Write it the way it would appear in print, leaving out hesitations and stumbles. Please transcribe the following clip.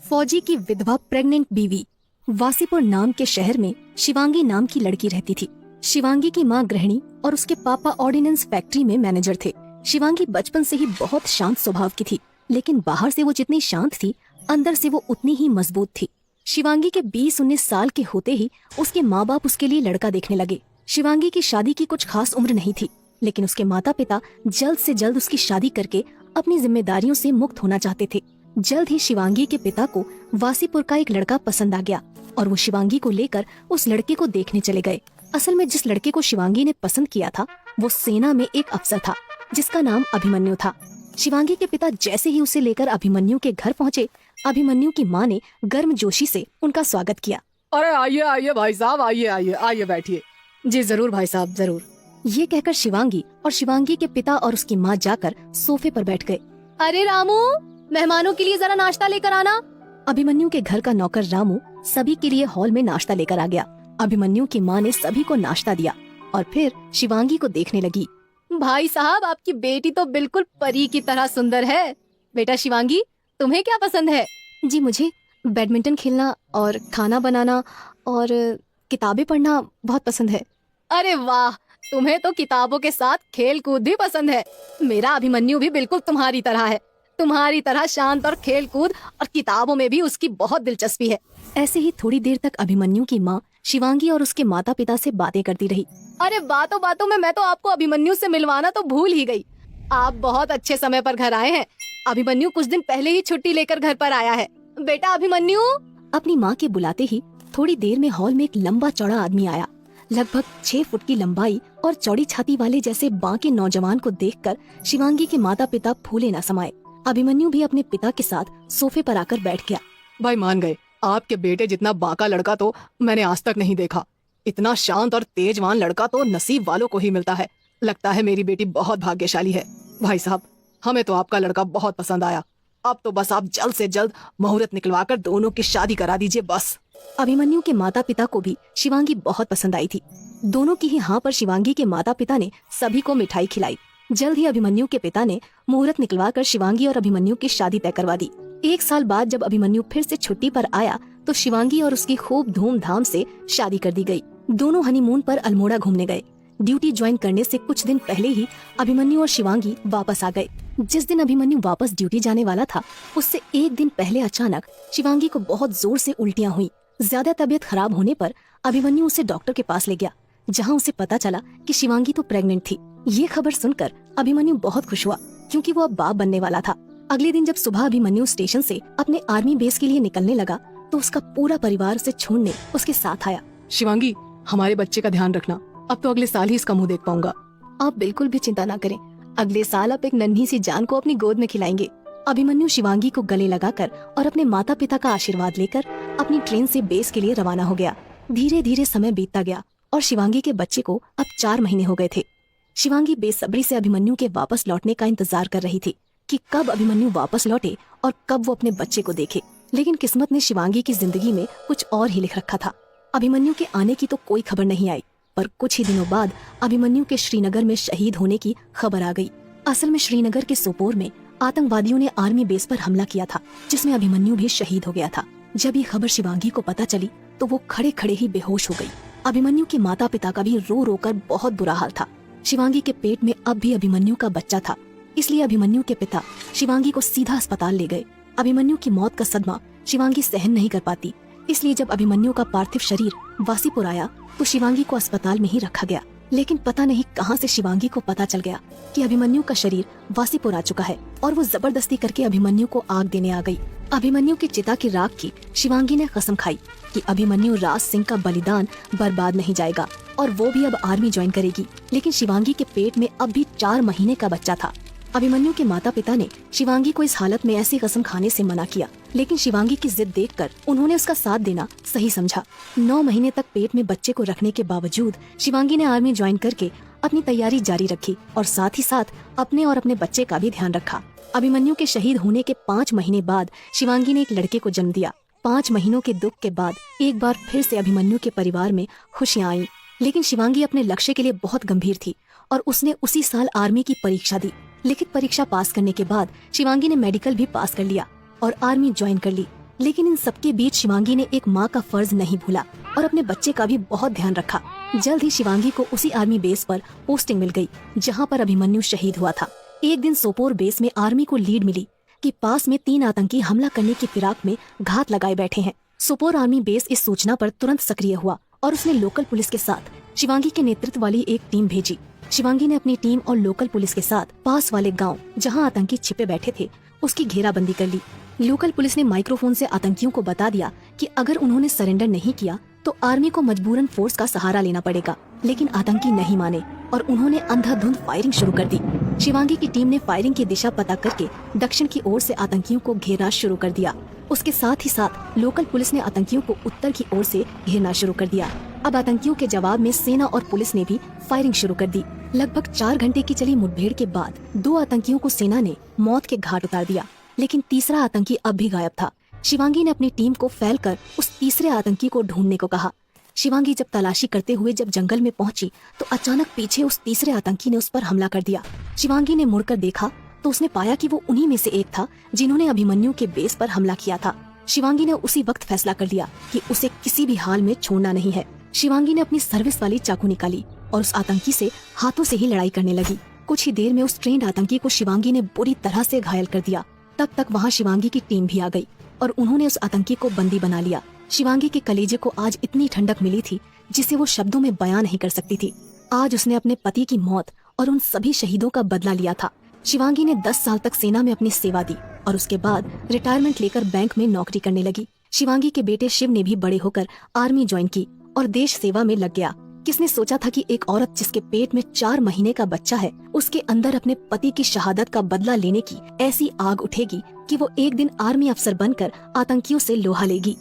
फौजी की विधवा प्रेग्नेंट बीवी। वासीपुर नाम के शहर में शिवांगी नाम की लड़की रहती थी। शिवांगी की माँ गृहिणी और उसके पापा ऑर्डिनेंस फैक्ट्री में मैनेजर थे। शिवांगी बचपन से ही बहुत शांत स्वभाव की थी, लेकिन बाहर से वो जितनी शांत थी, अंदर से वो उतनी ही मजबूत थी। शिवांगी के 20-19 साल के होते ही उसके माँ बाप उसके लिए लड़का देखने लगे। शिवांगी की शादी की कुछ खास उम्र नहीं थी, लेकिन उसके माता पिता जल्द से जल्द उसकी शादी करके अपनी जिम्मेदारियों से मुक्त होना चाहते थे। जल्द ही शिवांगी के पिता को वासीपुर का एक लड़का पसंद आ गया और वो शिवांगी को लेकर उस लड़के को देखने चले गए। असल में जिस लड़के को शिवांगी ने पसंद किया था वो सेना में एक अफसर था जिसका नाम अभिमन्यु था। शिवांगी के पिता जैसे ही उसे लेकर अभिमन्यु के घर पहुँचे, अभिमन्यु की माँ ने गर्मजोशी से उनका स्वागत किया। अरे आइए आइए भाई साहब, आइए आइए आइए बैठिए। जी जरूर भाई साहब, जरूर। ये कहकर शिवांगी और शिवांगी के पिता और उसकी माँ जाकर सोफे पर बैठ गए। अरे रामू, मेहमानों के लिए जरा नाश्ता लेकर आना। अभिमन्यु के घर का नौकर रामू सभी के लिए हॉल में नाश्ता लेकर आ गया। अभिमन्यु की माँ ने सभी को नाश्ता दिया और फिर शिवांगी को देखने लगी। भाई साहब, आपकी बेटी तो बिल्कुल परी की तरह सुंदर है। बेटा शिवांगी, तुम्हें क्या पसंद है? जी मुझे बैडमिंटन खेलना और खाना बनाना और किताबें पढ़ना बहुत पसंद है। अरे वाह, तुम्हें तो किताबों के साथ खेल कूद भी पसंद है। मेरा अभिमन्यु भी बिल्कुल तुम्हारी तरह है, तुम्हारी तरह शांत और खेल कूद और किताबों में भी उसकी बहुत दिलचस्पी है। ऐसे ही थोड़ी देर तक अभिमन्यु की माँ शिवांगी और उसके माता पिता से बातें करती रही। अरे बातों बातों में मैं तो आपको अभिमन्यु से मिलवाना तो भूल ही गई। आप बहुत अच्छे समय पर घर आए हैं। अभिमन्यु कुछ दिन पहले ही छुट्टी लेकर घर पर आया है। बेटा अभिमन्यु। अपनी माँ के बुलाते ही थोड़ी देर में हॉल में एक लंबा चौड़ा आदमी आया। लगभग 6 फुट की लंबाई और चौड़ी छाती वाले जैसे बांके नौजवान को देखकर शिवांगी के माता पिता फूले न समाये। अभिमन्यु भी अपने पिता के साथ सोफे पर आकर बैठ गया। भाई मान गए, आपके बेटे जितना बांका लड़का तो मैंने आज तक नहीं देखा। इतना शांत और तेजवान लड़का तो नसीब वालों को ही मिलता है। लगता है मेरी बेटी बहुत भाग्यशाली है। भाई साहब, हमें तो आपका लड़का बहुत पसंद आया। अब तो बस आप जल्द से जल्द मुहूर्त निकलवाकर दोनों की शादी करा दीजिए बस। अभिमन्यु के माता पिता को भी शिवांगी बहुत पसंद आई थी। दोनों की ही हाँ पर शिवांगी के माता पिता ने सभी को मिठाई खिलाई। जल्द ही अभिमन्यु के पिता ने मुहूर्त निकलवाकर शिवांगी और अभिमन्यु की शादी तय करवा दी। 1 साल बाद जब अभिमन्यु फिर से छुट्टी पर आया तो शिवांगी और उसकी खूब धूमधाम से शादी कर दी गई। दोनों हनीमून पर अल्मोड़ा घूमने गए। ड्यूटी ज्वाइन करने से कुछ दिन पहले ही अभिमन्यु और शिवांगी वापस आ गए। जिस दिन अभिमन्यु वापस ड्यूटी जाने वाला था, उससे 1 दिन पहले अचानक शिवांगी को बहुत जोर से उल्टियाँ हुई। ज्यादा तबीयत खराब होने पर अभिमन्यु उसे डॉक्टर के पास ले गया, जहाँ उसे पता चला कि शिवांगी तो प्रेग्नेंट थी। ये खबर सुनकर अभिमन्यु बहुत खुश हुआ, क्योंकि वो अब बाप बनने वाला था। अगले दिन जब सुबह अभिमन्यु स्टेशन से अपने आर्मी बेस के लिए निकलने लगा तो उसका पूरा परिवार उसे छोड़ने उसके साथ आया। शिवांगी, हमारे बच्चे का ध्यान रखना। अब तो अगले साल ही इसका मुंह देख पाऊंगा। आप बिल्कुल भी चिंता न करें, अगले साल आप एक नन्ही सी जान को अपनी गोद में खिलाएंगे। अभिमन्यु शिवांगी को गले लगाकर और अपने माता पिता का आशीर्वाद लेकर अपनी ट्रेन से बेस के लिए रवाना हो गया। धीरे धीरे समय बीतता गया और शिवांगी के बच्चे को अब 4 महीने हो गए थे। शिवांगी बेसब्री से अभिमन्यु के वापस लौटने का इंतजार कर रही थी कि कब अभिमन्यु वापस लौटे और कब वो अपने बच्चे को देखे। लेकिन किस्मत ने शिवांगी की जिंदगी में कुछ और ही लिख रखा था। अभिमन्यु के आने की तो कोई खबर नहीं आई, पर कुछ ही दिनों बाद अभिमन्यु के श्रीनगर में शहीद होने की खबर आ गई। असल में श्रीनगर के सोपोर में आतंकवादियों ने आर्मी बेस पर हमला किया था, जिसमें अभिमन्यु भी शहीद हो गया था। जब ये खबर शिवांगी को पता चली तो वो खड़े खड़े ही बेहोश हो गई। अभिमन्यु के माता पिता का भी रो रो कर बहुत बुरा हाल था। शिवांगी के पेट में अब भी अभिमन्यु का बच्चा था, इसलिए अभिमन्यु के पिता शिवांगी को सीधा अस्पताल ले गए। अभिमन्यु की मौत का सदमा शिवांगी सहन नहीं कर पाती, इसलिए जब अभिमन्यु का पार्थिव शरीर वासीपुर आया तो शिवांगी को अस्पताल में ही रखा गया। लेकिन पता नहीं कहां से शिवांगी को पता चल गया कि अभिमन्यु का शरीर वासीपुर आ चुका है और वो जबरदस्ती करके अभिमन्यु को आग देने आ गई। अभिमन्यु की चिता की राख की शिवांगी ने कसम खाई कि अभिमन्यु राज सिंह का बलिदान बर्बाद नहीं जाएगा और वो भी अब आर्मी ज्वाइन करेगी। लेकिन शिवांगी के पेट में अब भी 4 महीने का बच्चा था। अभिमन्यु के माता पिता ने शिवांगी को इस हालत में ऐसी कसम खाने से मना किया, लेकिन शिवांगी की जिद देखकर उन्होंने उसका साथ देना सही समझा। 9 महीने तक पेट में बच्चे को रखने के बावजूद शिवांगी ने आर्मी ज्वाइन करके अपनी तैयारी जारी रखी और साथ ही साथ अपने और अपने बच्चे का भी ध्यान रखा। अभिमन्यु के शहीद होने के 5 महीने बाद शिवांगी ने एक लड़के को जन्म दिया। 5 महीनों के दुख के बाद एक बार फिर से अभिमन्यु के परिवार में खुशियाँ आईं। लेकिन शिवांगी अपने लक्ष्य के लिए बहुत गंभीर थी और उसने उसी साल आर्मी की परीक्षा दी। लिखित परीक्षा पास करने के बाद शिवांगी ने मेडिकल भी पास कर लिया और आर्मी ज्वाइन कर ली। लेकिन इन सबके बीच शिवांगी ने एक माँ का फर्ज नहीं भूला और अपने बच्चे का भी बहुत ध्यान रखा। जल्द ही शिवांगी को उसी आर्मी बेस पर पोस्टिंग मिल गई जहाँ पर अभिमन्यु शहीद हुआ था। एक दिन सोपोर बेस में आर्मी को लीड मिली कि पास में 3 आतंकी हमला करने की फिराक में घात लगाए बैठे हैं। सोपोर आर्मी बेस इस सूचना पर तुरंत सक्रिय हुआ और उसने लोकल पुलिस के साथ शिवांगी के नेतृत्व वाली एक टीम भेजी। शिवांगी ने अपनी टीम और लोकल पुलिस के साथ पास वाले गांव जहां आतंकी छिपे बैठे थे उसकी घेराबंदी कर ली। लोकल पुलिस ने माइक्रोफोन से आतंकियों को बता दिया कि अगर उन्होंने सरेंडर नहीं किया तो आर्मी को मजबूरन फोर्स का सहारा लेना पड़ेगा। लेकिन आतंकी नहीं माने और उन्होंने अंधाधुंध फायरिंग शुरू कर दी। शिवांगी की टीम ने फायरिंग की दिशा पता करके दक्षिण की ओर से आतंकियों को घेरना शुरू कर दिया। उसके साथ ही साथ लोकल पुलिस ने आतंकियों को उत्तर की ओर से घेरना शुरू कर दिया। अब आतंकियों के जवाब में सेना और पुलिस ने भी फायरिंग शुरू कर दी। लगभग 4 घंटे की चली मुठभेड़ के बाद 2 आतंकियों को सेना ने मौत के घाट उतार दिया, लेकिन तीसरा आतंकी अब भी गायब था। शिवांगी ने अपनी टीम को फैलकर उस तीसरे आतंकी को ढूंढने को कहा। शिवांगी जब तलाशी करते हुए जब जंगल में पहुंची तो अचानक पीछे उस तीसरे आतंकी ने उस पर हमला कर दिया। शिवांगी ने मुड़कर देखा तो उसने पाया कि वो उन्हीं में से एक था जिन्होंने अभिमन्यु के बेस पर हमला किया था। शिवांगी ने उसी वक्त फैसला कर लिया कि उसे किसी भी हाल में छोड़ना नहीं है। शिवांगी ने अपनी सर्विस वाली चाकू निकाली और उस आतंकी से हाथों से ही लड़ाई करने लगी। कुछ ही देर में उस ट्रेंड आतंकी को शिवांगी ने बुरी तरह से घायल कर दिया। तब तक वहाँ शिवांगी की टीम भी आ गई और उन्होंने उस आतंकी को बंदी बना लिया। शिवांगी के कलेजे को आज इतनी ठंडक मिली थी जिसे वो शब्दों में बयां नहीं कर सकती थी। आज उसने अपने पति की मौत और उन सभी शहीदों का बदला लिया था। शिवांगी ने 10 साल तक सेना में अपनी सेवा दी और उसके बाद रिटायरमेंट लेकर बैंक में नौकरी करने लगी। शिवांगी के बेटे शिव ने भी बड़े होकर आर्मी ज्वाइन की और देश सेवा में लग गया। किसने सोचा था कि एक औरत जिसके पेट में 4 महीने का बच्चा है, उसके अंदर अपने पति की शहादत का बदला लेने की ऐसी आग उठेगी कि वो एक दिन आर्मी अफसर बनकर आतंकियों से लोहा लेगी।